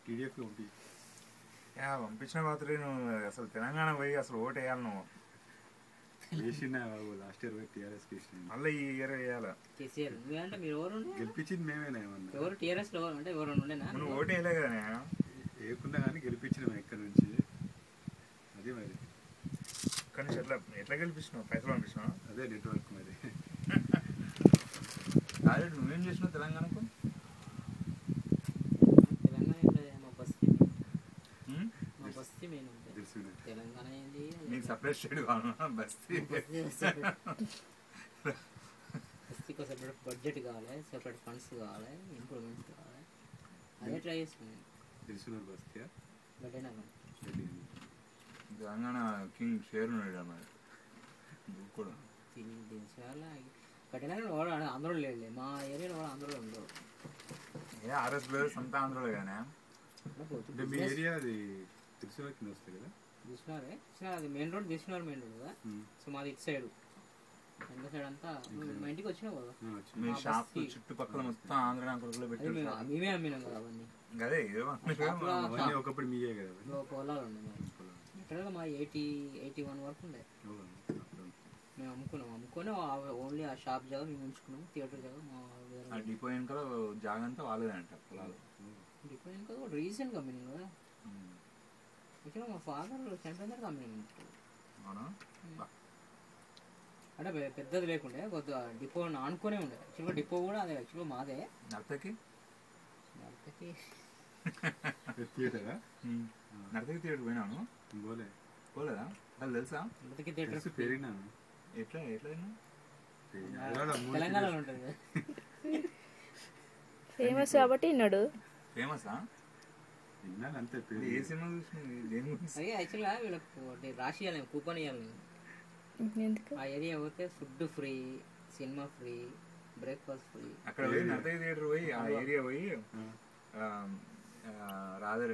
TDF పంపి పంపించిన మాత్రమే నువ్వు అసలు తెలంగాణ పోయి అసలు ఓటు వేయాలి నువ్వు. వేసిన లాస్ట్ ఇయర్ పోయి టీఆర్ఎస్ మళ్ళీ ఈ ఇయర్ వేయాలి. కేసీఆర్ అంటే మీరు ఎవరు గెలిపించింది మేమేనా ఏమన్నా ఎవరు టీఆర్ఎస్ లో అంటే ఎవరు ఉండేనా నువ్వు ఓటు వేయలే కదా వేయకుండా కానీ గెలిపించినాం ఎక్కడి నుంచి. అదే మరి ఇక్కడ నుంచి ఎట్లా గెలిపించినావు? పైసలు పంపించినావు? అదే నెట్వర్క్ మరి. అదే నువ్వేం చేసినావు తెలంగాణకు? తెలంగాణ ఏంది నీకు సపరేట్ స్టేట్ కావాలన్నా? బస్తీకి సెపరేట్ బడ్జెట్ కావాలి, సెపరేట్ ఫండ్స్ కావాలి, ఇంప్రూవ్మెంట్స్ కావాలి. అదే ట్రై చేస్తున్నాను. తెలుసున్నారు బస్తీ తెలంగాణ కింగ్ షేర్ ఉన్నాడు అన్నది కూడా దించాల కఠినంగా వాడు ఆంధ్రలో లేదులే. మా ఏరియాలో వాడు ఆంధ్రలో ఉండవు. ఏ ఆర్ఎస్ ప్లేయర్స్ అంతా ఆంధ్రలో కానీ మీ ఏరియా అది తెలుసున్నారు కింద వస్తాయి కదా. దిశనారే అది మెయిన్ రోడ్, దిశనార్ మెయిన్ రోడ్ కదా. సో మాది ఇటు సైడ్ వెనక సైడ్ అంతా మా ఇంటికి వచ్చినావు కదా. మీ షాప్ చుట్టుపక్కల మొత్తం ఆంధ్ర కొడుకులో పెట్టి మేమే అమ్మినాం కదా అవన్నీ. అదే ఒకప్పుడు మీయే కదా పొలాలు ఉన్నాయి. లిటరల్గా మా 81 వరకు ఉండే. మేము అమ్ముకొని ఓన్లీ ఆ షాప్ జాగా మేము ఉంచుకున్నాం. థియేటర్ జాగా మా డిపో వెనకాల జాగా అంతా వాళ్ళదంట పొలాలు. డిపో వెనకాల కూడా రీసెంట్గా అమ్మినాం కదా. ఇక్కడ మా ఫాదర్ చనిపోయిన తర్వాత అమ్మినాం. అవునా? అంటే పెద్దది లేకుండే, కొద్దిగా డిపో ఆనుకునే ఉండే. యాక్చువల్గా డిపో కూడా అదే యాక్చువల్గా మాదే. నర్తకి థియేటరా? నర్తకి థియేటర్ పోయినాను. పోలేదా? అది తెలుసా? నర్తకి థియేటర్ పెరిగినాను. ఎట్లా తెలంగాణలో ఉంటుంది కదా. ఫేమస్ కాబట్టి విన్నాడు. ఫేమసా? అంతే. ఏ సినిమా చూసినా? అదే యాక్చువల్గా వీళ్ళకి రాసి ఇవ్వాలి, కూపన్ ఇవ్వాలి. ఆ ఏరియా పోతే food free, cinema free, breakfast free. అక్కడ పోయి నర్తకి థియేటర్ పోయి ఆ ఏరియా పోయి రాజు